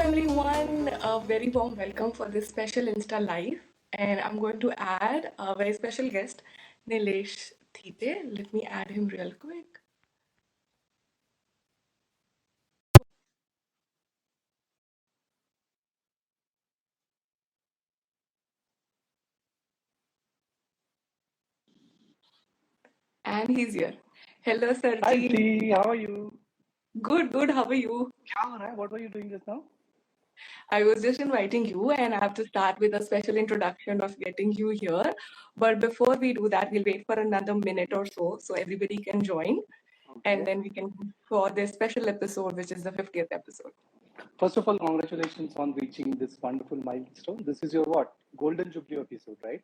everyone, a very warm welcome for this special Insta Live. And I'm going to add a very special guest, Nilesh Thite. Let me add him real quick. And he's here. Hello, Hi, Sarji. Ukti. How are you? Good, good. How are you? क्या हो रहा है? What were you doing just now? I was just inviting you, and I have to start with a special introduction of getting you here. But before we do that, we'll wait for another minute or so everybody can join. And Okay. then we can for this special episode, which is the 50th episode. First of all, congratulations on reaching this wonderful milestone. This is your what? Golden Jubilee episode, right?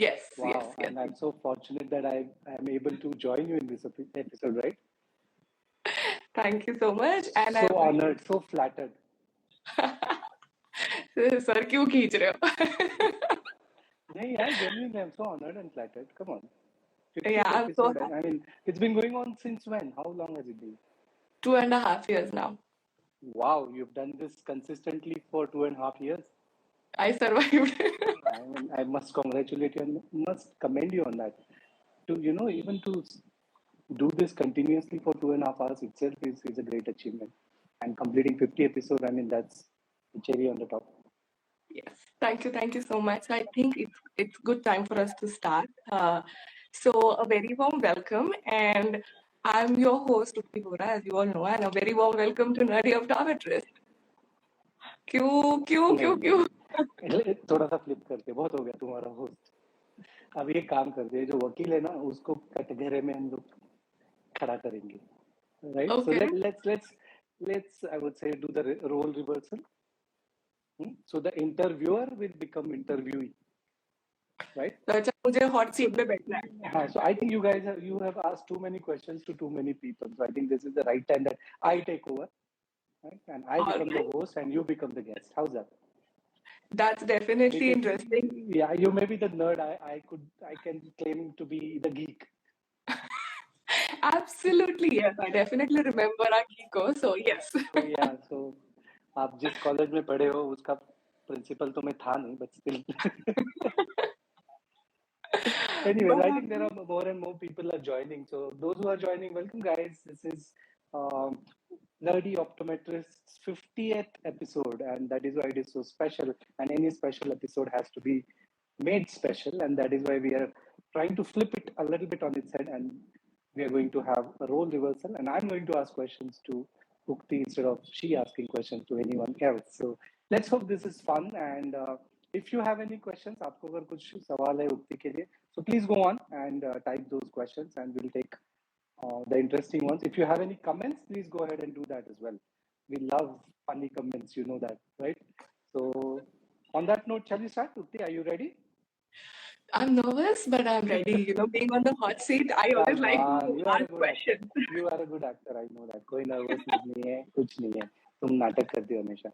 Yes, yes, Wow. yes. And I'm so fortunate that I am able to join you in this episode, right? Thank you so much. And So I wish honored, so flattered. Sir क्यों खींच रहे हो? Hey, yeah, genuinely, I'm so honored and flattered. Come on. 50th Yeah, I'm so episode. happy. I mean, it's been going on since when? How long has it been? 2.5 years now. Wow, you've done this consistently for 2.5 years. I survived. I mean, I must congratulate you and must commend you on that. Even to do this continuously for 2.5 hours itself is a great achievement. And completing 50 episodes, I mean, that's the cherry on the top. Yes, thank you so much. I think it's good time for us to start. So a very warm welcome, and I'm your host Ukti Vora, as you all know, and a very warm welcome to Nerdy Optometrist. क्यों क्यों नहीं क्यों क्यों? नहीं थोड़ा सा flip करते बहुत हो गया तुम्हारा होस्ट अब ये काम करते हैं जो वकील है ना उसको कटघरे में हम लोग खड़ा करेंगे right so Okay. let's I would say do the role reversal. So the interviewer will become interviewee, right? तो अच्छा मुझे hot seat पे बैठना है. So I think you have asked too many questions to too many people. So I think this is the right time that I take over, right? And I All become the right. host and you become the guest. How's that? That's definitely Because interesting. yeah, you may be the nerd. I can claim to be the geek. Absolutely, yes. I definitely remember our Kiko. So yes. So yeah, so आप जिस college में पढ़े हो उसका principal तो मैं था नहीं, but still. Anyways, I think there are more and more people are joining. So those who are joining, welcome guys. This is um, Nerdy Optometrist's 50th episode, and that is why it is so special. And any special episode has to be made special, and that is why we are trying to flip it a little bit on its head, and we are going to have a role reversal. And I'm going to ask questions to Ukti instead of she asking questions to anyone else. So let's hope this is fun. And if you have any questions, आपको अगर कुछ सवाल है उक्ति के लिए, so please go on and type those questions, and we'll take the interesting ones. If you have any comments, please go ahead and do that as well. We love funny comments, you know that, right? So on that note, shall we start? Ukti, are you ready? I'm nervous, but I'm ready. Being on the hot seat, I always Come like on, to you are a ask good actor. questions. You are a good actor. I know that. कोई nervousness नहीं है, कुछ नहीं है. तुम नाटक करती हो हमेशा.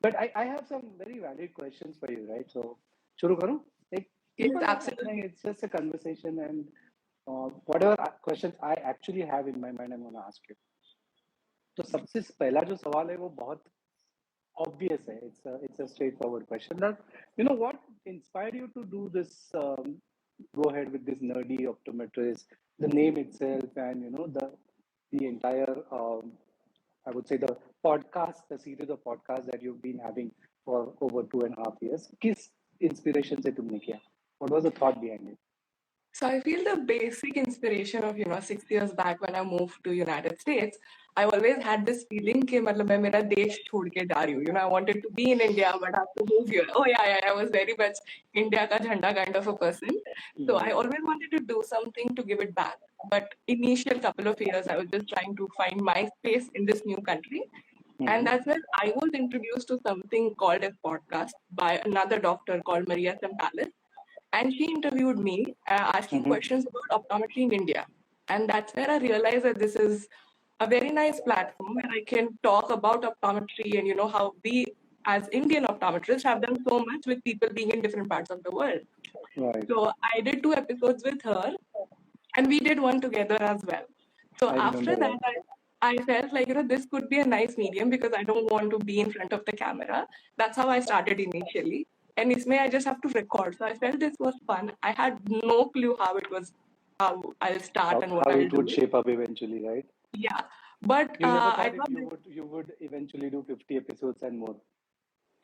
But I have some very valid questions for you, right? So शुरू करूँ? Like Yes, simple है. absolutely. It's just a conversation, and whatever questions I actually have in my mind, I'm going to ask you. तो सबसे पहला जो सवाल है वो बहुत obvious है. It's a straightforward question. That what inspired you to do this? Go ahead with this Nerdy Optometrist, the name itself, and the entire I would say the podcast, the series of podcasts that you've been having for over 2.5 years. किस inspiration से तुमने किया? What was the thought behind it? So I feel the basic inspiration of 6 years back when I moved to United States, I always had this feeling कि मतलब मैं मेरा देश छोड़ के जा रही हूँ. I wanted to be in India, but I have to move here. Oh yeah, I was very much India का झंडा kind of a person. So I always wanted to do something to give it back. But initial couple of years, I was just trying to find my space in this new country. And that's when I was introduced to something called a podcast by another doctor called Maria Sampalis. And she interviewed me asking questions about optometry in India. And that's where I realized that this is a very nice platform where I can talk about optometry and how we as Indian optometrists have done so much with people being in different parts of the world. Right. So I did 2 episodes with her and we did one together as well. So I after remember that, that. I felt like, this could be a nice medium because I don't want to be in front of the camera. That's how I started initially. And isme I just have to record. So I felt this was fun. I had no clue how I'll start and what How I'll it would do. shape up eventually, right? Yeah. But You never I thought if thought, you would eventually do 50 episodes and more.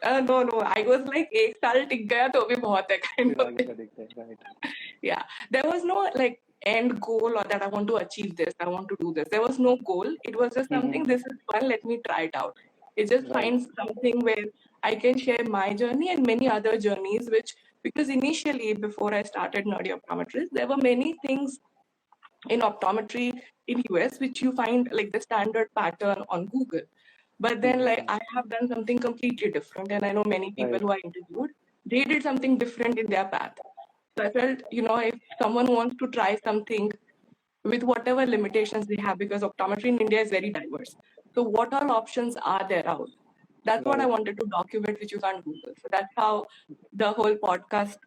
no. I was like, एक साल टिक गया तो भी बहुत है kind फिर of आगे thing. का देखते हैं, right? Yeah. There was no like end goal or that I want to achieve this, I want to do this. There was no goal. It was just something, this is fun, let me try it out. It just Right. finds something where I can share my journey and many other journeys, because initially, before I started Nerdy Optometrist, there were many things in optometry in US which you find like the standard pattern on Google. But then like I have done something completely different, and I know many people Right. who are interviewed, they did something different in their path. So I felt, if someone wants to try something with whatever limitations they have, because optometry in India is very diverse. So what all options are there out? That's what I Right. wanted to document, which you can't Google. So that's how the whole podcast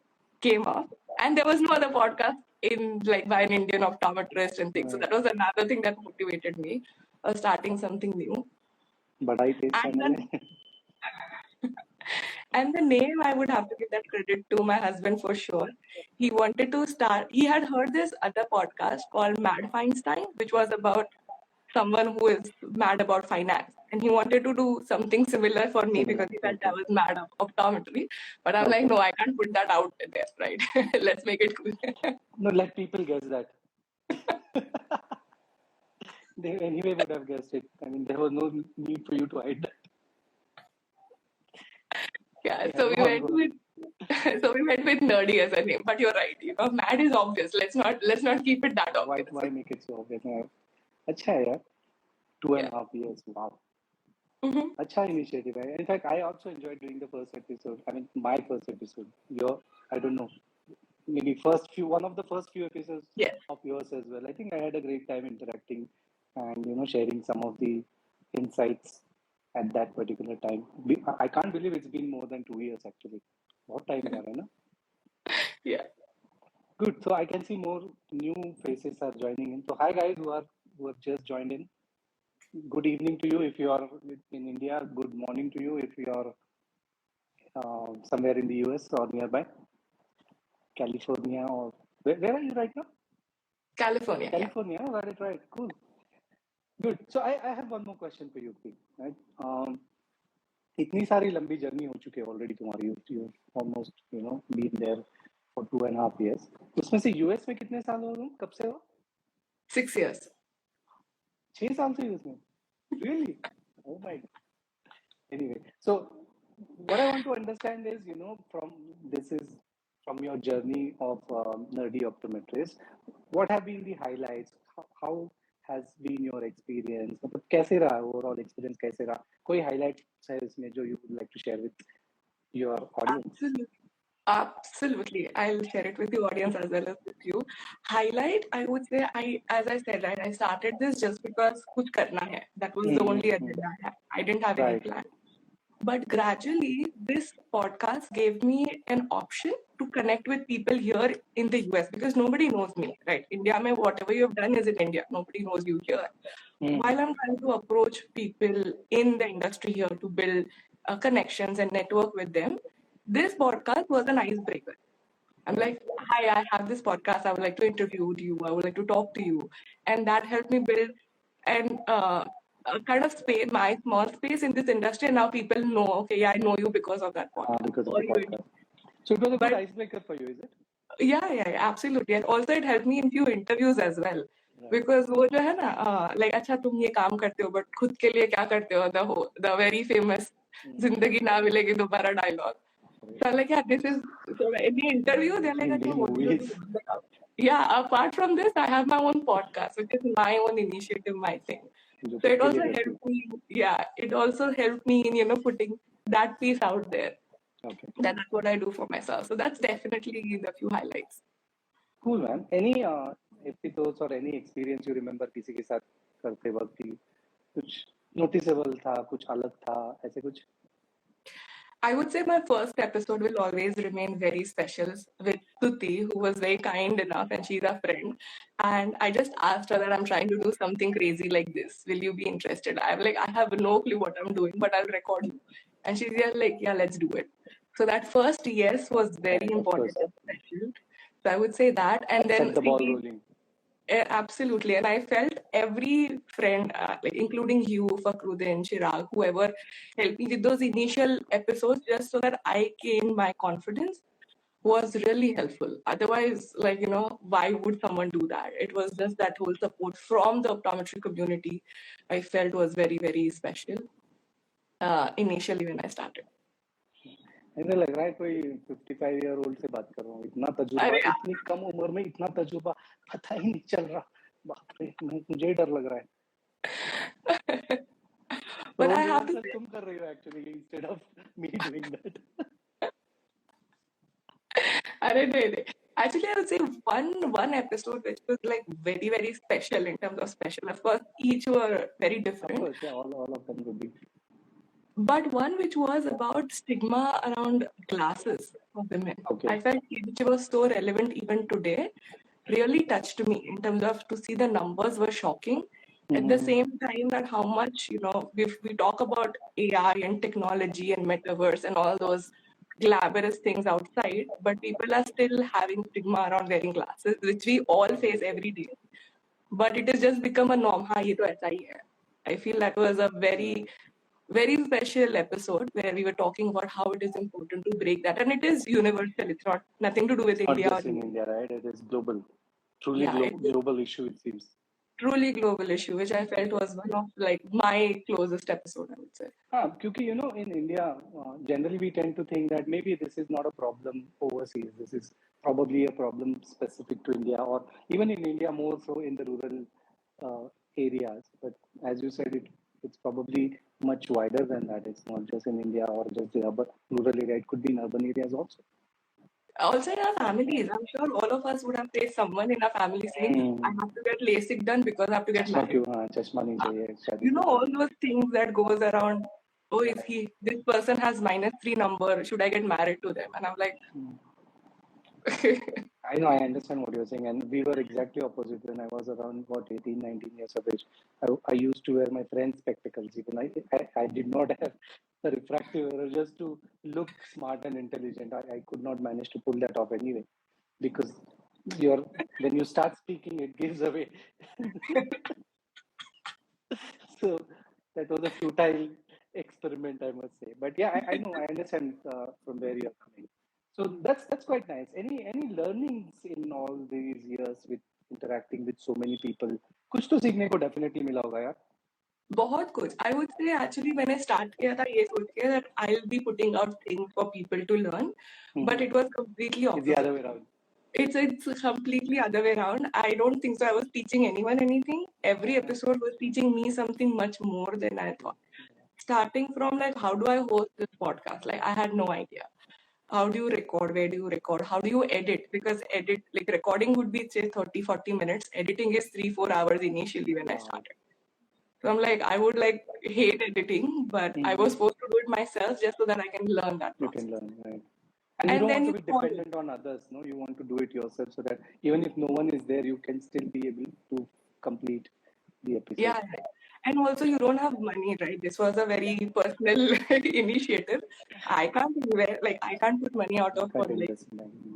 came up. And there was no other podcast in like by an Indian optometrist and things. So that was another thing that motivated me starting something new. बढ़ाई तेज And channel then है. And the name, I would have to give that credit to my husband for sure. He wanted to start, he had heard this other podcast called Mad Feinstein, which was about someone who is mad about finance. And he wanted to do something similar for me because he felt I was mad of optometry. But I'm like, no, I can't put that out there, right? Let's make it cool. No, let people guess that. They anyway would have guessed it. I mean, there was no need for you to hide that. Yeah, Yeah, go on. so we went with nerdy as a name. But you're right, mad is obvious. Let's not keep it that obvious. Why make it so obvious? अच्छा है यार. 2.5 years. Wow. Mhm. अच्छा initiative है. In fact, I also enjoyed doing the first episode. I mean, my first episode. I don't know. Maybe one of the first few episodes Yes. of yours as well. I think I had a great time interacting and sharing some of the insights at that particular time. I can't believe it's been more than 2 years actually. What time है ना? Yeah. Good. So I can see more new faces are joining in. So hi guys who have just joined in. Good evening to you if you are in India. Good morning to you if you are somewhere in the US or nearby, California or where are you right now? California. Yeah. California. Got it right. Cool. Good. So I have one more question for you, Ukti. Right? इतनी सारी लंबी journey हो चुकी है already तुम्हारी. You almost been there for 2.5 years. उसमें से US में कितने साल हो तुम? कब से हो? 6 years. 6 साल से यूएस में? Really? Oh my. Anyway, so what I want to understand is, from your journey of Nerdy Optometrist, what have been the highlights? How has been your experience? मतलब कैसे रहा overall experience कैसे रहा? कोई highlights है इसमें जो you would like to share with your audience? Absolutely. I'll share it with the audience as well as with you. Highlight, I would say, as I said, right, I started this just because kuch karna hai. That was the only agenda I had. I didn't have any Right. plan. But gradually, this podcast gave me an option to connect with people here in the US because nobody knows me, right? India, mein, whatever you have done is in India. Nobody knows you here. While I'm trying to approach people in the industry here to build connections and network with them, this podcast was an icebreaker. I'm like, hi, I have this podcast. I would like to interview you. I would like to talk to you. And that helped me build and a kind of space, my small space in this industry. And now people know, okay, yeah, I know you because of that podcast. Because of Or the you- podcast. So it was a good But- icebreaker for you, is it? yeah, absolutely. And also it helped me in few interviews as well. Because वो जो है ना, like अच्छा तुम ये काम करते हो, but खुद के लिए क्या करते हो? The very famous जिंदगी ना मिलेगी दोबारा dialogue. So I'm like, yeah, this is, so in the interview, they're like, Hindi "Acha, what do you movies. do?" Yeah, apart from this, I have my own podcast, which is my own initiative, my thing. जो So it खुद के also लिए करती helped me, it also helped me in, putting that piece out there. हो. Okay. That's what I do for myself. So that's definitely the few highlights. Cool, man. Any episodes or any experience you remember किसी के साथ करते वक्त की कुछ noticeable था, कुछ अलग था, ऐसे कुछ? I would say my first episode will always remain very special with Tuti, who was very kind enough and she's a friend. And I just asked her that I'm trying to do something crazy like this. Will you be interested? I'm like, I have no clue what I'm doing, but I'll record you. And she's just like, yeah, let's do it. So that first yes was very Of important course, and special. So I would say that. And set then the ball rolling. Absolutely. And I felt every friend, like including you, Fakrudin, Chirag, whoever helped me with those initial episodes just so that I gained my confidence was really helpful. Otherwise, like, why would someone do that? It was just that whole support from the optometry community I felt was very, very special initially when I started. ऐसा लग रहा है कोई 55-year-old से बात कर रहा हूँ. इतना तजुर्बा, अरे इतनी कम उम्र में इतना तजुर्बा, पता ही नहीं चल रहा. बाप रे, मुझे ही डर लग रहा है. But I Role have to reversal say, तुम कर रही हो actually instead of me doing that. Actually, I would say one episode which was like very, very special in terms of special. Of course, each were very Of different. course, yeah, all of them would be. But one which was about stigma around glasses for women. Okay. I felt which was so relevant even today, really touched me in terms of to see the numbers were shocking. At the same time that how much, we talk about AI and technology and metaverse and all those glamorous things outside, but people are still having stigma around wearing glasses, which we all face every day. But it has just become a norm. हाँ, ये तो ऐसा ही है. I feel that was a very, very special episode where we were talking about how it is important to break that. And it is universal. It's not nothing to do with Not India. just in India, right? It is global. Truly Yeah, it is global issue, it seems. truly global issue, which I felt was one of like my closest episode, I would say. Because in India, generally we tend to think that maybe this is not a problem overseas. This is probably a problem specific to India, or even in India more so in the rural areas. But as you said, it's probably much wider than that. It's not just in India or just the rural area. It could be in urban areas also. Also in our families, I'm sure all of us would have faced someone in our family saying, I have to get LASIK done because I have to get चश्मा married. क्यों? हाँ, चश्मा नहीं चाहिए शादी के All बाद. those things that goes around, oh, this person has -3 number, should I get married to them? And I'm like, I know, I understand what you're saying, and we were exactly opposite when I was around 18, 19 years of age. I used to wear my friend's spectacles. Even I did not have the refractive error just to look smart and intelligent. I could not manage to pull that off anyway, because when you start speaking, it gives away. So that was a futile experiment, I must say. But yeah, I know, I understand from where you're coming. So that's quite nice. Any learnings in all these years with interacting with so many people? कुछ तो सीखने को definitely मिला होगा यार. बहुत कुछ. I would say actually मैंने start किया था ये सोच के that I'll be putting out things for people to learn, but it was completely It's the opposite. other way around. It's completely other way around. I don't think so. I was teaching anyone anything. Every episode was teaching me something much more than I thought. Starting from like, how do I host this podcast? Like, I had no idea. How do you record? Where do you record? How do you edit? Because like recording would be say 30, 40 minutes. Editing is 3-4 hours initially when I started. So I'm like, I would like hate editing, but I was supposed to do it myself just so that I can learn that You process. can learn, right? And you don't want to be dependent on others, no? You want to do it yourself so that even if no one is there, you can still be able to complete the episode. Yeah. And also you don't have money, right? This was a very personal initiative. I can't put money out of for like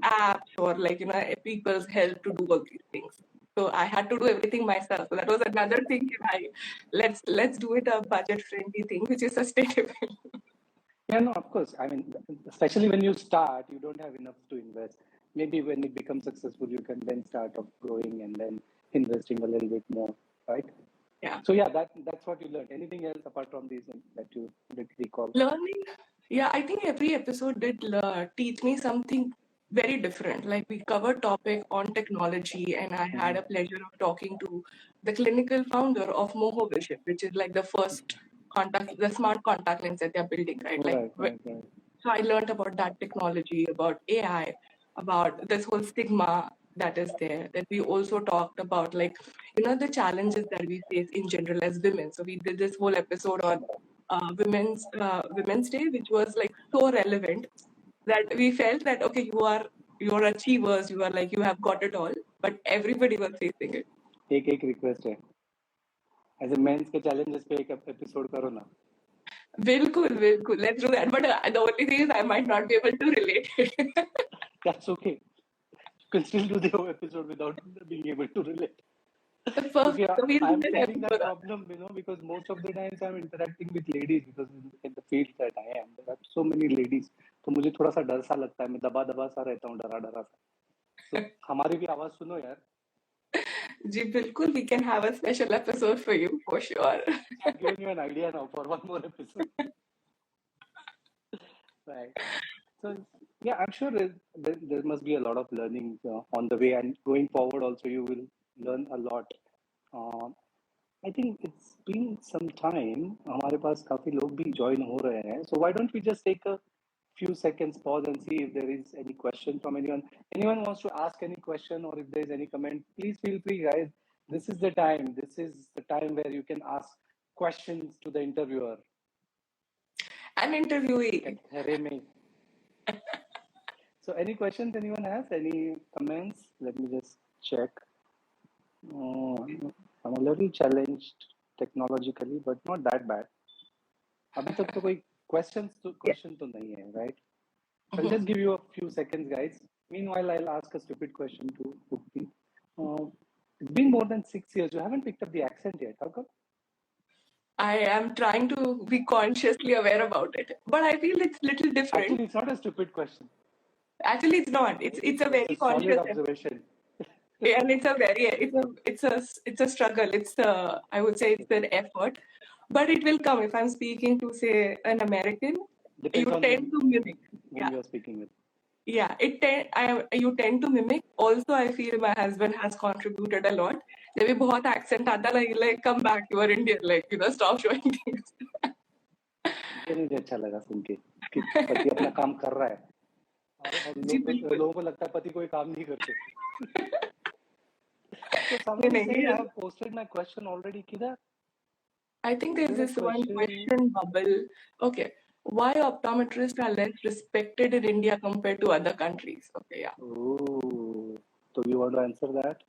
apps or like, people's help to do all these things. So I had to do everything myself. So that was another thing. Let's do it a budget friendly thing, which is sustainable. Yeah, no, of course. I mean, especially when you start, you don't have enough to invest. Maybe when it becomes successful, you can then start off growing and then investing a little bit more, right? Yeah. So yeah, that's what you learned. Anything else apart from these that you did recall? Learning. Yeah, I think every episode did teach me something very different. Like we covered topic on technology, and I had a pleasure of talking to the clinical founder of Moho Vision, which is like the first the smart contact lens that they're building, right? Right. So I learned about that technology, about AI, about this whole stigma that is there. That we also talked about, like, the challenges that we face in general as women. So we did this whole episode on Women's Day, which was like so relevant that we felt that okay, you're achievers, you are like you have got it all, but everybody was facing it. एक request है, as a mains के challenges पे एक episode करो ना. Bilkul, let's do that. But the only thing is, I might not be able to relate it. That's okay. You can still do the whole episode without being able to relate. So I'm facing that problem, because most of the times I'm interacting with ladies because in the field that I am, there are so many ladies. तो मुझे थोड़ा सा डर सा लगता है, मैं दबा सा रहता हूँ, डरा सा. तो हमारी भी आवाज सुनो यार. जी बिल्कुल, we can have a special episode for you for sure. I'm giving you an idea now for one more episode. Right. So yeah, I'm sure there must be a lot of learning on the way, and going forward also you will learn a lot. I think it's been some time. हमारे पास काफी लोग भी join हो रहे हैं. So why don't we just take a few seconds pause and see if there is any question from anyone. Anyone wants to ask any question or if there is any comment, please feel free, guys. This is the time. This is the time where you can ask questions to the interviewer. An interviewee. So any questions anyone has? Any comments? Let me just check. I'm a little challenged technologically, but not that bad. अभी तक तो कोई question तो नहीं है, right? I'll just give you a few seconds, guys. Meanwhile, I'll ask a stupid question to Ukti. It's been more than 6 years. You haven't picked up the accent yet. How come? I am trying to be consciously aware about it, but I feel it's little different. Actually, it's not a stupid question. Actually, it's not. It's a very conscious solid observation. And it's a struggle. I would say it's an effort, but it will come. If I'm speaking to say an American, you tend to mimic. Who you're speaking with. Yeah, you tend to mimic. Also, I feel my husband has contributed a lot. जब भी बहुत accent आता like come back, you are Indian, stop showing things. मुझे अच्छा लगा सुन के कि पति अपना काम कर रहा है और लोगों को लगता है पति कोई काम नहीं करते. So someone is saying I have posted my question already. Kida? I think there's this one question bubble. Okay. Why optometrists are less respected in India compared to other countries? Okay, yeah. Oh, so you want to answer that?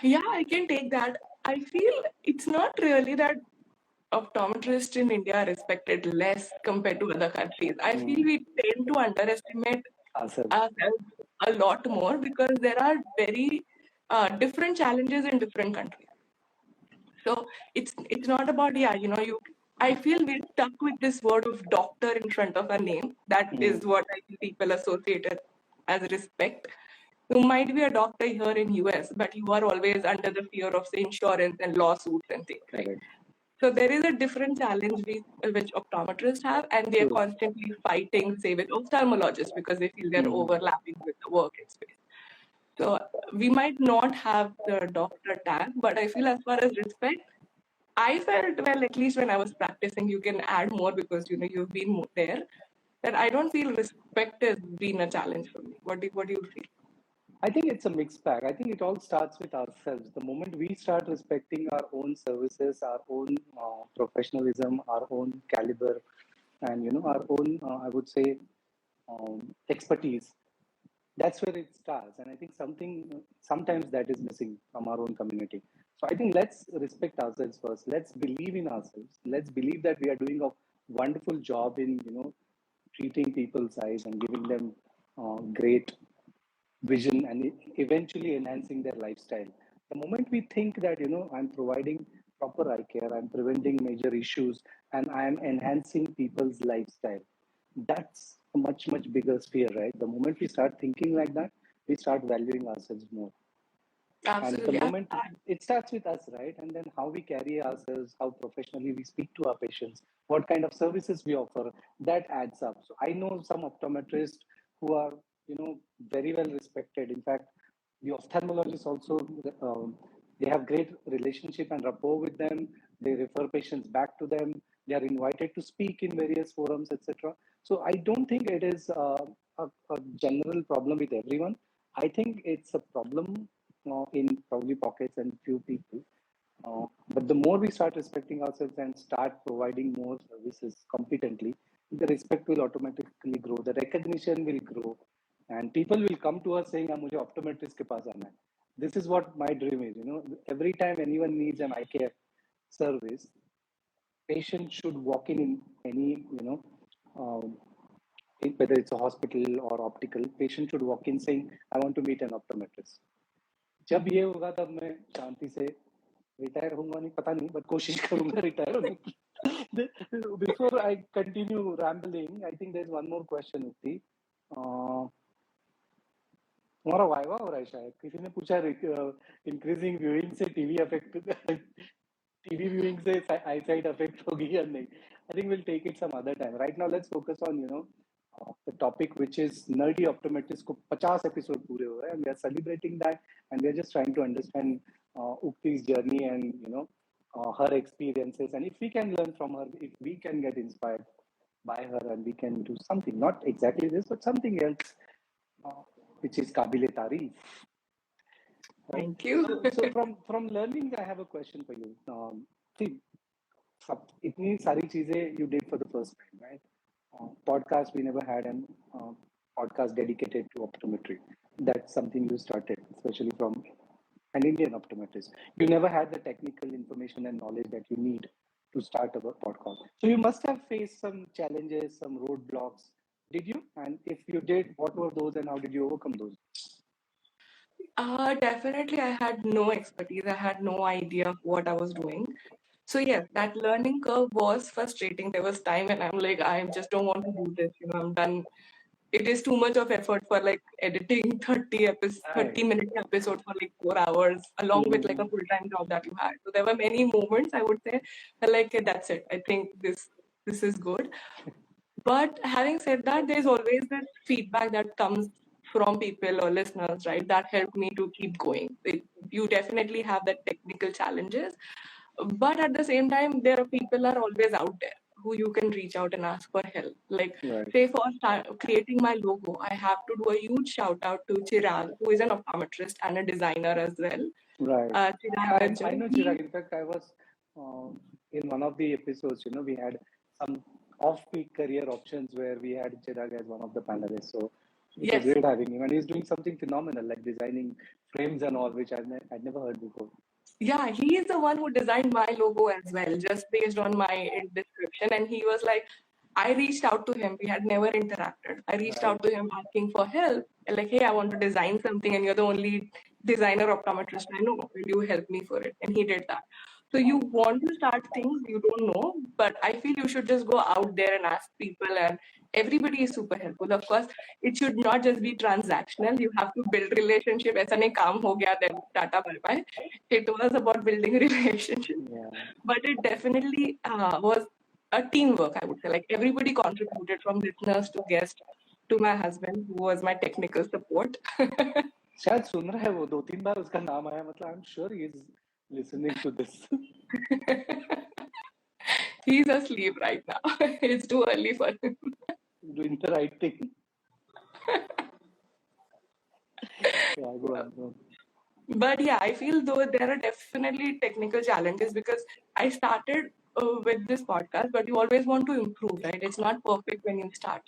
Yeah, I can take that. I feel it's not really that optometrists in India are respected less compared to other countries. I feel we tend to underestimate ourselves a lot more because there are very different challenges in different countries. So it's not about I feel we're stuck with this word of doctor in front of our name. That is what I think people associate as respect. You might be a doctor here in US, but you are always under the fear of say, insurance and lawsuits and things, right? So there is a different challenge which optometrists have, and they are constantly fighting, say, with ophthalmologists because they feel they're overlapping with the work space. So we might not have the doctor tag, but I feel as far as respect, I felt, well, at least when I was practicing, you can add more because, you've been there, that I don't feel respect has been a challenge for me. What do you feel? I think it's a mixed bag. I think it all starts with ourselves. The moment we start respecting our own services, our own professionalism, our own caliber, and, our own, I would say, expertise, that's where it starts. And I think sometimes that is missing from our own community. So I think let's respect ourselves first. Let's believe in ourselves. Let's believe that we are doing a wonderful job in, treating people's eyes and giving them great vision and eventually enhancing their lifestyle. The moment we think that, I'm providing proper eye care, I'm preventing major issues, and I'm enhancing people's lifestyle, that's a much, much bigger sphere, right? The moment we start thinking like that, we start valuing ourselves more. Absolutely. And the moment it starts with us, right? And then how we carry ourselves, how professionally we speak to our patients, what kind of services we offer, that adds up. So I know some optometrists who are, very well respected. In fact, the ophthalmologists also, they have great relationship and rapport with them. They refer patients back to them. They are invited to speak in various forums, etc. So I don't think it is a general problem with everyone. I think it's a problem in probably pockets and few people. But the more we start respecting ourselves and start providing more services competently, the respect will automatically grow, the recognition will grow, and people will come to us saying, "मुझे optometrist के पास आना है." This is what my dream is. Every time anyone needs an eye care service, patient should walk in any, um, whether it's a hospital or optical, patient should walk in saying, "I want to meet an optometrist." जब ये होगा तब मैं शांति से retire होऊंगा, नहीं पता नहीं, बट कोशिश करूंगा रिटायर होने की. Before I continue rambling, I think there's one more question, Ukti. तुम्हारा वाइवा हो रहा है शायद, किसी ने पूछा इंक्रीजिंग व्यूइंग से टीवी अफेक्ट टीवी व्यूइंग से आईसाइट अफेक्ट होगी या नहीं. I think will take it some other time. Right now let's focus on the topic, which is Nerdy Optometrist. को 50 एपिसोड पूरे हुए हैं, and we are celebrating that, and we are just trying to understand Ukti's journey and her experiences, and if we can learn from her, if we can get inspired by her, and we can do something, not exactly this, but something else, which is kabile tareef. Right? Thank you. So from learning, I have a question for you. See, इतनी सारी चीजें you did for the first time, right? Podcast, we never had an podcast dedicated to optometry. That's something you started, especially from an Indian optometrist. You never had the technical information and knowledge that you need to start a podcast. So you must have faced some challenges, some roadblocks. Did you? And if you did, what were those and how did you overcome those? Definitely, I had no expertise. I had no idea what I was doing. So yes, that learning curve was frustrating. There was time when I'm like, I just don't want to do this. I'm done. It is too much of effort for like editing 30-minute episode for like 4 hours, along with like a full-time job that you had. So there were many moments, I would say, like, okay, that's it. I think this is good. But having said that, there's always this feedback that comes from people or listeners, right? That helped me to keep going. You definitely have that technical challenges, but at the same time, there are people are always out there who you can reach out and ask for help. Like, say for creating my logo, I have to do a huge shout out to Chirag, who is an optometrist and a designer as well. Right. Chirag, I know Chirag. In fact, I was in one of the episodes, we had some off-peak career options where we had Chirag as one of the panelists. So it was great having him. And he's doing something phenomenal, like designing frames and all, which I'd never heard before. Yeah, he is the one who designed my logo as well, just based on my description. And he was like, I reached out to him. We had never interacted. I reached out to him asking for help. Like, hey, I want to design something, and you're the only designer optometrist I know. Will you help me for it? And he did that. So you want to start things you don't know, but I feel you should just go out there and ask people, and everybody is super helpful. Of course, it should not just be transactional. You have to build relationship. ऐसा नहीं काम हो गया then tata bye bye. It was about building a relationship, but it definitely was a teamwork. I would say, like everybody contributed, from listeners to guests to my husband, who was my technical support. शायद सुन रहा है वो, 2-3 बार उसका नाम आया, मतलब I'm sure he is listening to this. He's asleep right now. It's too early for him. Doing the right thing. Yeah, go on. But yeah, I feel though there are definitely technical challenges, because I started with this podcast, but you always want to improve, right? It's not perfect when you start.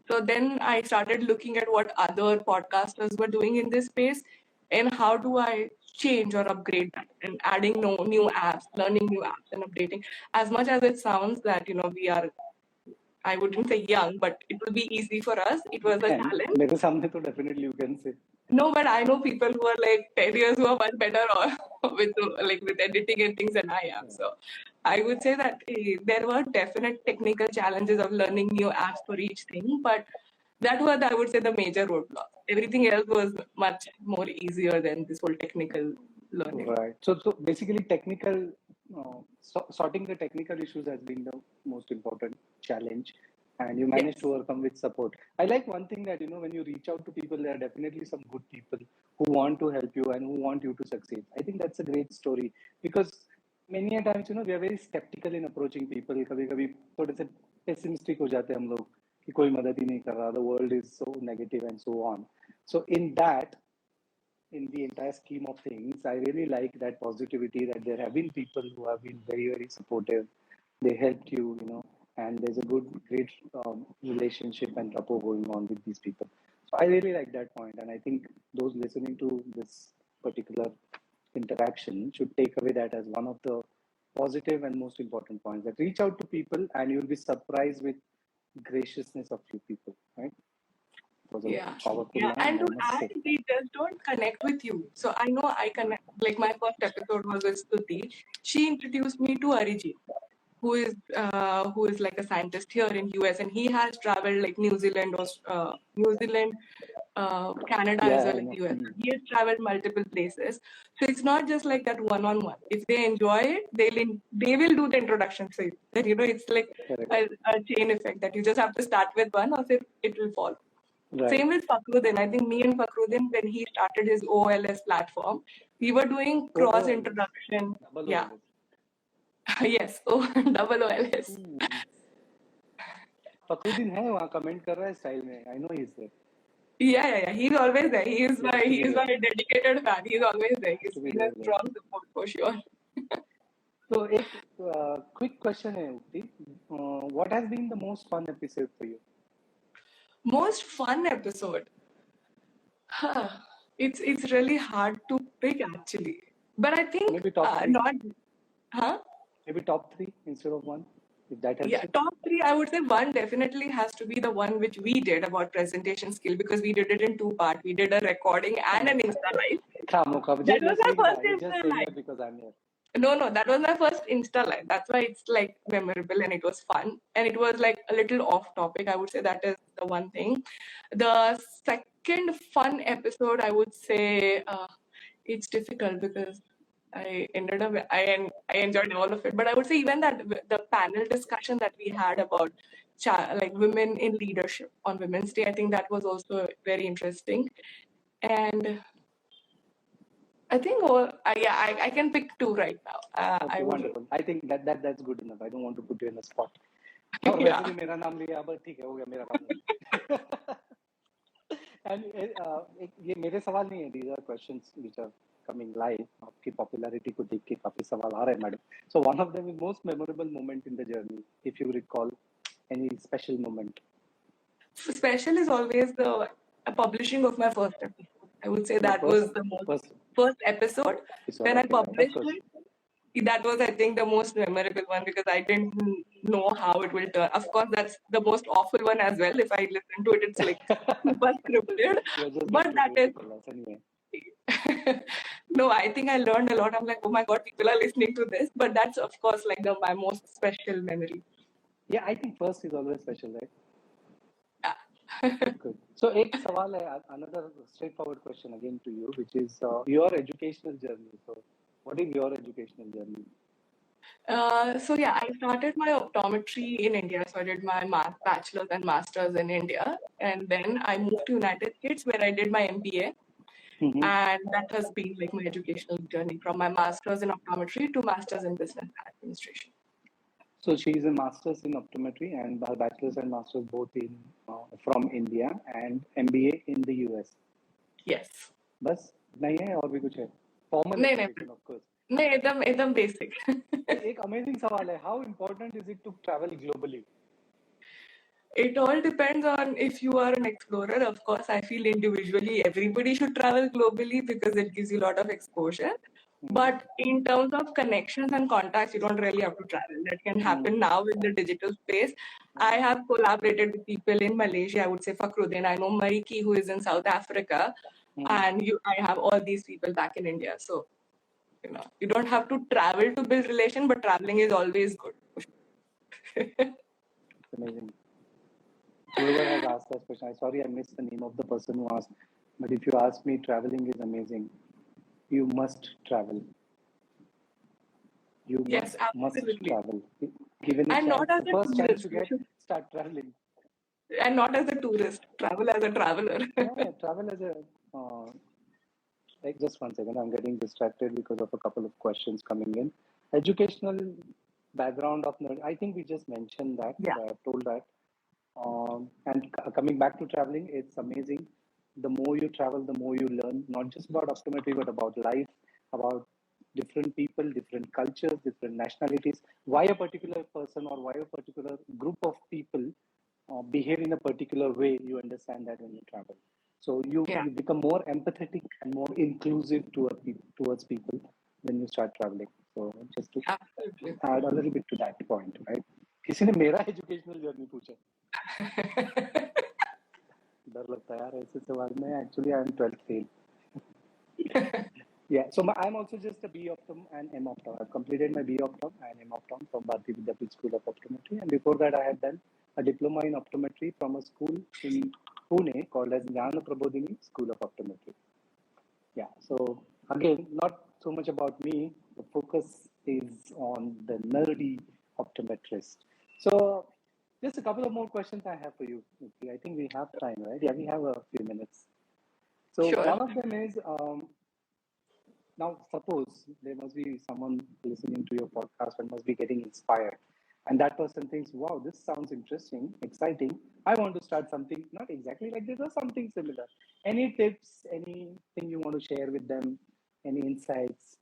So then I started looking at what other podcasters were doing in this space, and how do I change or upgrade that, and adding new apps, learning new apps and updating. As much as it sounds that, we are, I wouldn't say young, but it will be easy for us. It was a challenge. मेरे सामने तो definitely you can say. No, but I know people who are like 10 years who are much better with editing and things than I am. So I would say that there were definite technical challenges of learning new apps for each thing, but that was, I would say, the major roadblock. Everything else was much more easier than this whole technical learning. Right. So basically, technical sorting the technical issues has been the most important challenge, and you managed to overcome with support. I like one thing that when you reach out to people, there are definitely some good people who want to help you and who want you to succeed. I think that's a great story, because many a times we are very skeptical in approaching people. कभी-कभी थोड़े से pessimistic हो जाते हैं हम लोग कि कोई मदद ही नहीं कर रहा. The world is so negative and so on. So in that, in the entire scheme of things, I really like that positivity that there have been people who have been very, very supportive. They helped you, and there's a great relationship and rapport going on with these people. So I really like that point, and I think those listening to this particular interaction should take away that as one of the positive and most important points. That reach out to people, and you'll be surprised with graciousness of few people, right? It was a powerful line, And to I must add, say. they just don't connect with you. So I know I connect. Like my first episode was with Ukti. She introduced me to Arijit, who is like a scientist here in US, and he has traveled like New Zealand, Canada as Yeah, well I as know. US. He has traveled multiple places, so it's not just like that one-on-one. If they enjoy it, they will do the introduction. So that it's like Correct. a chain effect that you just have to start with one, or it will follow. Right. Same with Fakruddin. I think me and Fakruddin, when he started his OLS platform, we were doing cross OLS. introduction. Double Yeah. OLS. Yes. Double OLS. Fakhruddin है वहाँ comment कर रहा है style में I know he is there Yeah. He's always there. He is has to be my there. dedicated fan. He's always there. Has He's to be been a there, yeah. strong support for sure. So एक quick question है Ukti, what has been the most fun episode for you? Most fun episode. It's really hard to pick actually, but I think Maybe top three. Huh? Maybe top three instead of one, if that helps Yeah, you. top three, I would say one definitely has to be the one which we did about presentation skill, because we did it in two parts. We did a recording and an Insta live. That was my first Insta live. Because I'm here. No, that was my first Insta live. That's why it's like memorable and it was fun. And it was like a little off topic. I would say that is the one thing. The second fun episode, I would say, it's difficult because I enjoyed all of it. But I would say even that the panel discussion that we had about like women in leadership on Women's Day, I think that was also very interesting. And I think I can pick two right now. Okay, wonderful. I think that's good enough. I don't want to put you in a spot. और Yeah. वैसे भी मेरा नाम लिया अब ठीक है हो गया मेरा काम. And ये मेरे सवाल नहीं है. These are questions which are coming live. आपकी popularity को देख के काफी सवाल आ रहे हैं madam. So one of them is most memorable moment in the journey, if you recall any special moment. Special is always the publishing of my first episode. I would say that was the first episode when I published it. That was, I think, the most memorable one because I didn't know how it will turn. Of course, that's the most awful one as well. If I listen to it, it's like super scripted. But that is. No, I think I learned a lot. I'm like, oh my god, people are listening to this. But that's, of course, like my most special memory. Yeah, I think first is always special, right? Yeah. Good. So, एक सवाल है, another straightforward question again to you, which is your educational journey. So, what is your educational journey? So yeah, I started my optometry in India. So I did my bachelor's and master's in India, and then I moved to United States where I did my MBA. Mm-hmm. And that has been like my educational journey from my master's in optometry to master's in business administration. So she is a master's in optometry and her bachelor's and master's both in from India and MBA in the US. Yes. बस नहीं है और भी कुछ है? Formal education, of course. नहीं एकदम basic. एक amazing सवाल है. How important is it to travel globally? It all depends on if you are an explorer. Of course, I feel individually everybody should travel globally because it gives you a lot of exposure. Mm-hmm. But in terms of connections and contacts, you don't really have to travel. That can happen now in the digital space. I have collaborated with people in Malaysia. I would say Fakruddin. I know Mariki, who is in South Africa. And I have all these people back in India. So, you don't have to travel to build relation, but traveling is always good. Amazing. Whoever has asked that question, sorry I missed the name of the person who asked, but if you ask me, traveling is amazing. You must travel. You must travel. Given a chance, the first chance you get, start traveling. And not as a tourist, travel as a traveler. Yeah, travel as a... like just one second, I'm getting distracted because of a couple of questions coming in. Educational background of Nerdy, I think we just mentioned that. Yeah. I told that. And coming back to traveling, it's amazing. the more you travel, the more you learn, not just about optometry, but about life, about different people, different cultures, different nationalities, why a particular person or why a particular group of people behave in a particular way. You understand that when you travel. So you become more empathetic and more inclusive towards people when you start traveling. So just to add a little bit to that point, right? किसी ने मेरा educational journey पूछा. डर लगता है यार ऐसे सवाल में. Actually, I am 12th fail. Yeah, so I'm also just a B Optom and M Optom. I've completed my B Optom and M Optom from Bhatt School of Optometry, and before that I had done a diploma in optometry from a school in Pune called as Jnana Prabodhini School of Optometry. Yeah, so again, not so much about me. The focus is on the nerdy optometrist. So just a couple of more questions I have for you, Ukti. I think we have time, right? Yeah, we have a few minutes. So Sure. one of them is, now suppose there must be someone listening to your podcast and must be getting inspired. And that person thinks, wow, this sounds interesting, exciting. I want to start something, not exactly like this, or something similar. Any tips, anything you want to share with them, any insights?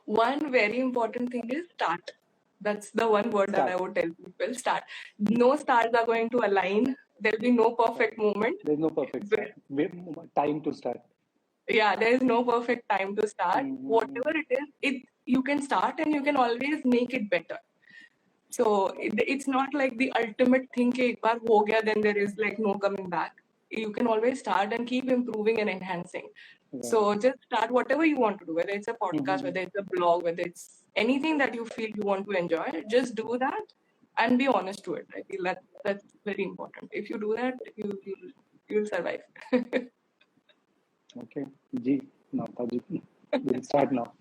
One very important thing is start. That's the one word that I would tell people. Start. No stars are going to align. There'll be no perfect moment. There's no perfect time to start. Yeah, there is no perfect time to start. Mm-hmm. Whatever it is, you can start and you can always make it better. So it's not like the ultimate thing कि एक बार हो गया, then there is like no coming back. You can always start and keep improving and enhancing. Yeah. So just start whatever you want to do, whether it's a podcast, whether it's a blog, whether it's anything that you feel you want to enjoy, just do that and be honest to it. I feel that's very important. If you do that, you'll survive. Okay, G, now we'll start now.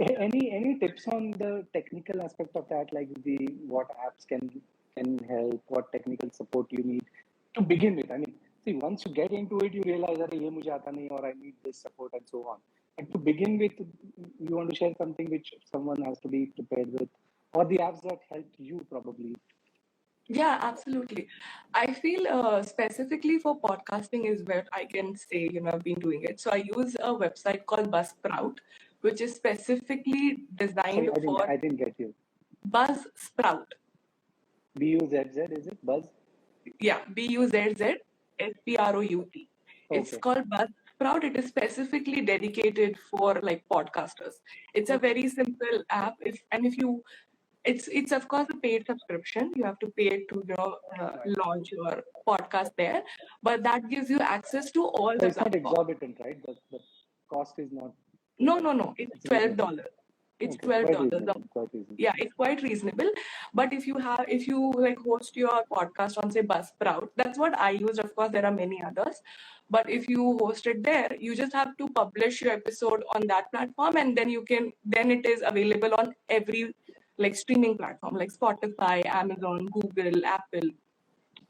Any tips on the technical aspect of that, like what apps can help, what technical support you need to begin with? I mean, see, once you get into it, you realize that ye mujhe aata nahi, or I need this support and so on. But to begin with, you want to share something which someone has to be prepared with, or the apps that helped you probably. Yeah, absolutely. I feel specifically for podcasting is where I can say, I've been doing it. So I use a website called Buzzsprout, which is specifically designed for... I didn't get you. Buzzsprout. B-U-Z-Z, is it? Buzz? Yeah, Buzzsprout. It's called Buzzsprout. It is specifically dedicated for like podcasters. It's a very simple app. It's of course a paid subscription. You have to pay to launch your podcast there, but that gives you access to all the. It's not exorbitant, right? The cost is not. No. It's $12. It's $12. Yeah, it's quite reasonable. But if you like host your podcast on say Buzzsprout, that's what I use. Of course, there are many others. But if you host it there, you just have to publish your episode on that platform, and then it is available on every like streaming platform like Spotify, Amazon, Google, Apple.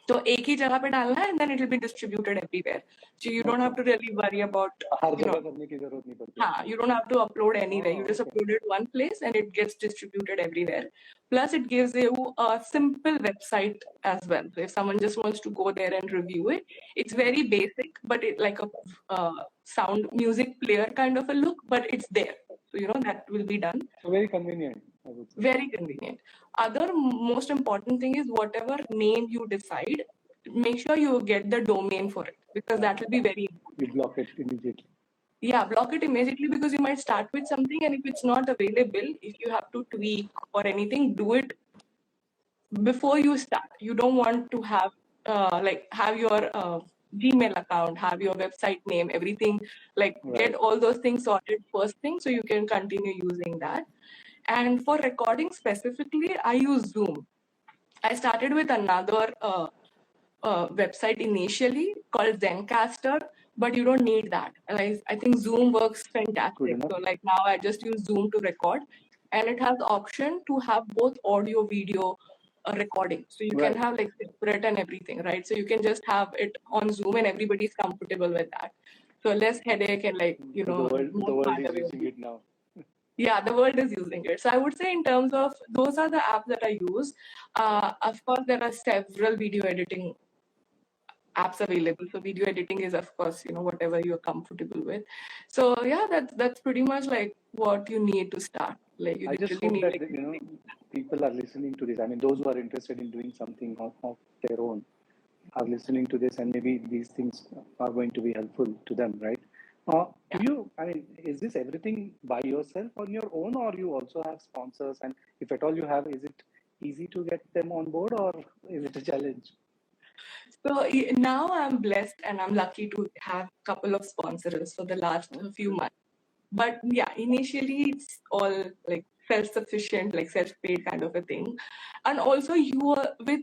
So एक ही जगह पे डालना है and then it will be distributed everywhere. So you don't have to really worry about you don't have to upload anywhere. You just upload it one place and it gets distributed everywhere. Plus it gives you a simple website as well. So if someone just wants to go there and review it, it's very basic, but it like a sound music player kind of a look, but it's there. So that will be done. So very convenient. Very convenient. Other most important thing is whatever name you decide, make sure you get the domain for it, because that will be very important. You block it immediately. Yeah, block it immediately, because you might start with something and if it's not available, if you have to tweak or anything, do it before you start. You don't want to have your Gmail account, have your website name, everything, get all those things sorted first thing so you can continue using that. And for recording specifically, I use Zoom. I started with another website initially called Zencaster, but you don't need that. I think Zoom works fantastic. So now I just use Zoom to record, and it has the option to have both audio, video recording. So you can have separate and everything, right? So you can just have it on Zoom and everybody's comfortable with that. So less headache and the world is using it now. Yeah, the world is using it. So I would say in terms of those are the apps that I use. Of course, there are several video editing apps available. So video editing is, of course, whatever you're comfortable with. So yeah, that's pretty much like what you need to start. Like you I just literally hope need that, like people are listening to this. I mean, those who are interested in doing something of their own are listening to this, and maybe these things are going to be helpful to them, right? Do you, I mean, is this everything by yourself on your own, or you also have sponsors? And if at all you have, is it easy to get them on board, or is it a challenge? So now I'm blessed and I'm lucky to have a couple of sponsors for the last few months. But yeah, initially it's all like self-sufficient, like self-paid kind of a thing. And also you are with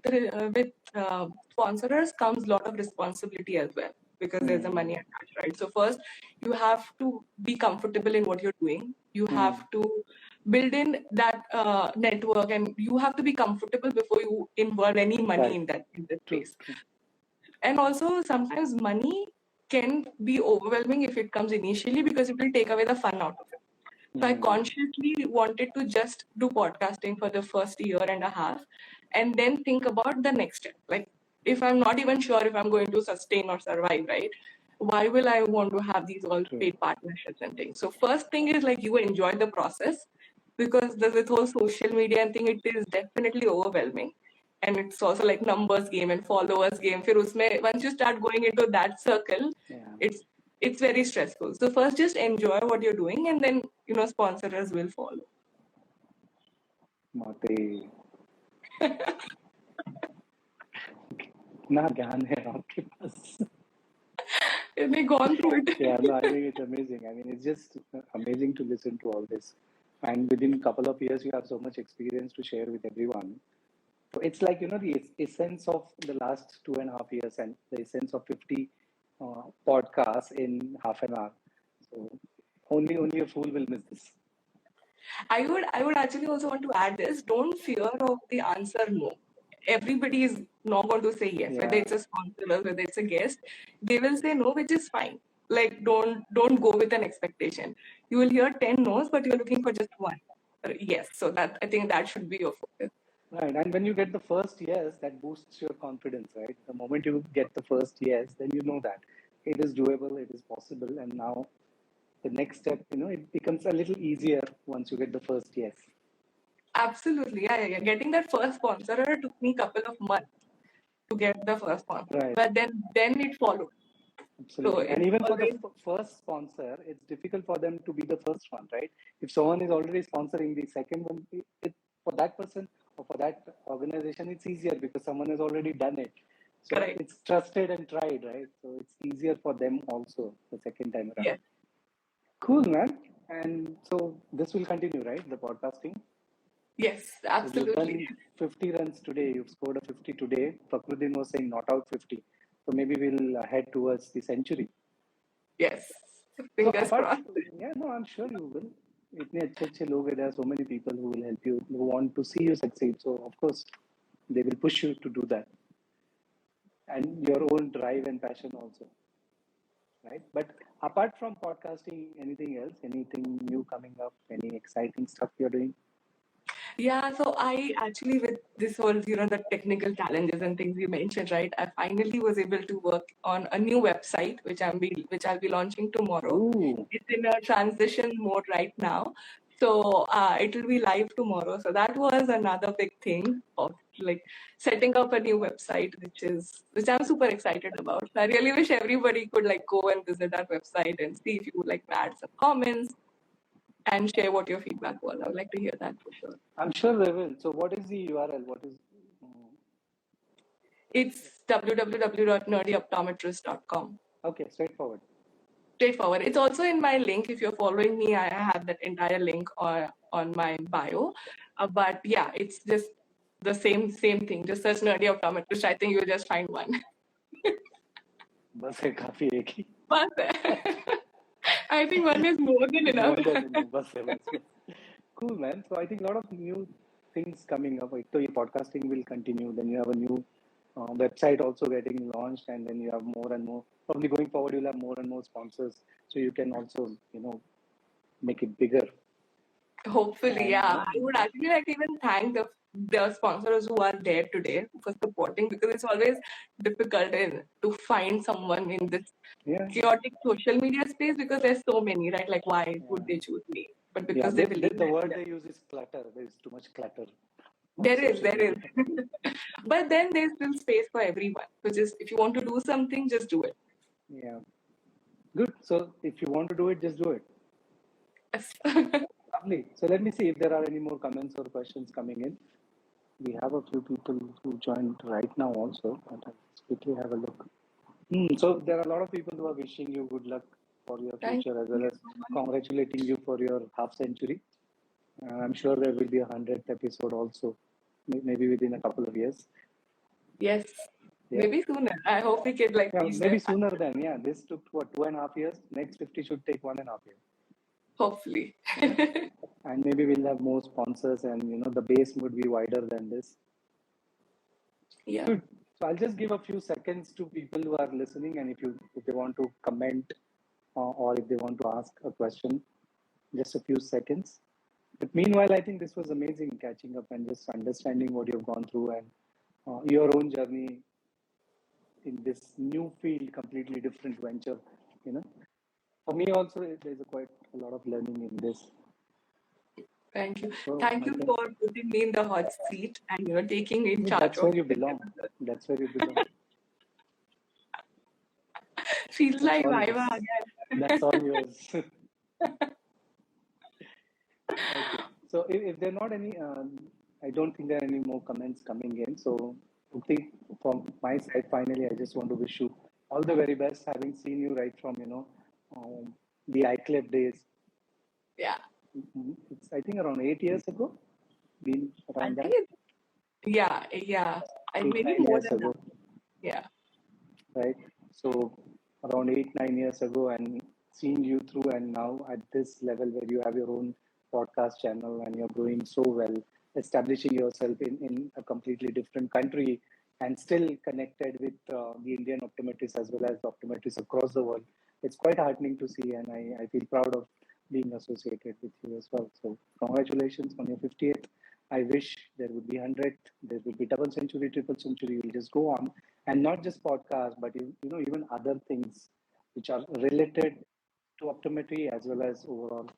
sponsors comes a lot of responsibility as well because there's a money attached, right? So first you have to be comfortable in what you're doing. You have to build in that network, and you have to be comfortable before you involve any money Right. in that True, space. true. And also sometimes money can be overwhelming if it comes initially because it will take away the fun out of it. So I consciously wanted to just do podcasting for the first year and a half and then think about the next step. Like if I'm not even sure if I'm going to sustain or survive, right? Why will I want to have these all True. paid partnerships and things? So first thing is like you enjoy the process because this whole social media and thing, it is definitely overwhelming. And it's also like numbers game and followers game. फिर उसमें once you start going into that circle, Yeah. it's very stressful. So first just enjoy what you're doing and then sponsors will follow. Mate. ना ज्ञान है आपके पास. And they gone through it. Yeah, no, I think it's amazing. I mean, it's just amazing to listen to all this. And within a couple of years, you have so much experience to share with everyone. So it's like, the essence of the last 2.5 years and the essence of 50 podcasts in half an hour. So only a fool will miss this. I would actually also want to add this. Don't fear of the answer no. Everybody is not going to say yes, whether Yeah. it's a sponsor or whether it's a guest. They will say no, which is fine. Like don't go with an expectation. You will hear 10 no's, but you're looking for just one. Yes. So that I think that should be your focus. Right. And when you get the first yes, that boosts your confidence, right? The moment you get the first yes, then you know that it is doable, it is possible. And now the next step, it becomes a little easier once you get the first yes. Absolutely. Yeah. Getting that first sponsor took me a couple of months to get the first one. Right. But then it followed. Absolutely. So and even for the always, first sponsor, it's difficult for them to be the first one, right? If someone is already sponsoring the second one, for that person or for that organization, it's easier because someone has already done it. So correct. it's trusted and tried, right? So it's easier for them also the second time around. Yes. Cool, man. And so this will continue, right? The podcasting. Yes, So absolutely. you've done 50 runs today. You've scored a 50 today. Fakrudin was saying not out 50. So maybe we'll head towards the century. Yes. So Fingers apart, crossed. yeah, no, I'm sure you will. इतने अच्छे लोग हैं, there are so many people who will help you, who want to see you succeed. So of course, they will push you to do that, and your own drive and passion also, right? But apart from podcasting, anything else? Anything new coming up? Any exciting stuff you're doing? Yeah, so I actually, with this whole, the technical challenges and things you mentioned, right? I finally was able to work on a new website, which I'll be launching tomorrow. Ooh. It's in a transition mode right now. So it will be live tomorrow. So that was another big thing of like setting up a new website, which I'm super excited about. So I really wish everybody could like go and visit our website and see if you would like to add some comments and share what your feedback was. I would like to hear that for sure. I'm sure they will. So what is the URL? What is? It's www.nerdyoptometrist.com. Okay, straightforward. Straightforward. It's also in my link. If you're following me, I have that entire link on my bio. But yeah, it's just the same thing. Just search Nerdy Optometrist. I think you'll just find one. बस है काफी एक ही. But I think one is more than enough. More than enough. बस है बस. Cool, man. So I think a lot of new things coming up. So your podcasting will continue. Then you have a new website also getting launched, and then you have more and more. Probably going forward, you'll have more and more sponsors, so you can also, make it bigger. Hopefully, And, yeah. I would actually like to even thank the the sponsors who are there today for supporting, because it's always difficult to find someone in this chaotic social media space, because there's so many, right? Like, why would they choose me? But because they believe the word they use is clutter. There's too much clutter. There is. But then there's still space for everyone. So just, if you want to do something, just do it. Yeah. Good. So if you want to do it, just do it. Yes. Lovely. So let me see if there are any more comments or questions coming in. We have a few people who joined right now also. But let's quickly have a look. So there are a lot of people who are wishing you good luck for your future, as well as congratulating you for your half century. I'm sure there will be a 100th episode also, maybe within a couple of years. Yes. Yeah. Maybe sooner. I hope we can maybe sooner than, this took what, 2.5 years? Next 50 should take 1.5 years. Hopefully. And maybe we'll have more sponsors, and the base would be wider than this. Yeah. Good. So I'll just give a few seconds to people who are listening, and if they want to comment or if they want to ask a question, just a few seconds. But meanwhile, I think this was amazing, catching up and just understanding what you've gone through and your own journey in this new field, completely different venture. For me also, there's quite a lot of learning in this. Thank you. So Thank you for putting me in the hot seat and taking in charge. That's where you belong. That's where you belong. Feels like Viva again. That's all yours. Okay. So if there are not any, I don't think there are any more comments coming in. So Ukti, from my side, finally, I just want to wish you all the very best, having seen you right from, the iClub days. Yeah. It's, I think, around 8 years ago. Been around that? Yeah. Maybe more than that. Yeah. Right. So around 8-9 years ago, and seeing you through, and now at this level where you have your own podcast channel and you're growing so well, establishing yourself in a completely different country and still connected with the Indian optometrists as well as optometrists across the world. It's quite heartening to see, and I feel proud of being associated with you as well. So congratulations on your 50th. I wish there would be 100th, there would be double century, triple century. You'll just go on, and not just podcasts, but even other things which are related to optometry as well as overall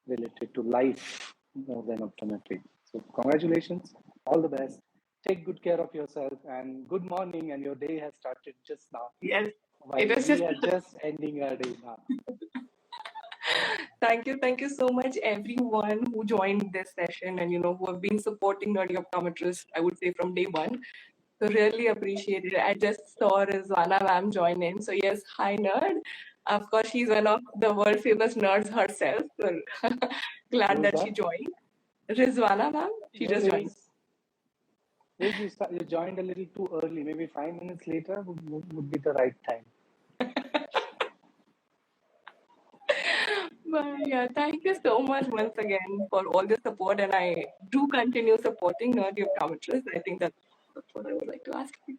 related to life more than optometry. So congratulations, all the best. Take good care of yourself, and good morning. And your day has started just now. Yes, we are just ending our day now. Thank you so much, everyone who joined this session and who have been supporting Nerdy Optometrist, I would say, from day one. So really appreciate it. I just saw Rizwana ma'am join in. So yes, hi nerd. Of course, she's one of the world famous nerds herself. So glad that she joined. Rizwana ma'am, she just joined. You joined a little too early. Maybe 5 minutes later would be the right time. But yeah, thank you so much once again for all the support, and I do continue supporting Nerdy Optometrist. I think that's what I would like to ask you.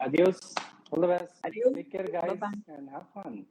Adios. All the best. Adios. Take care, guys, and have fun.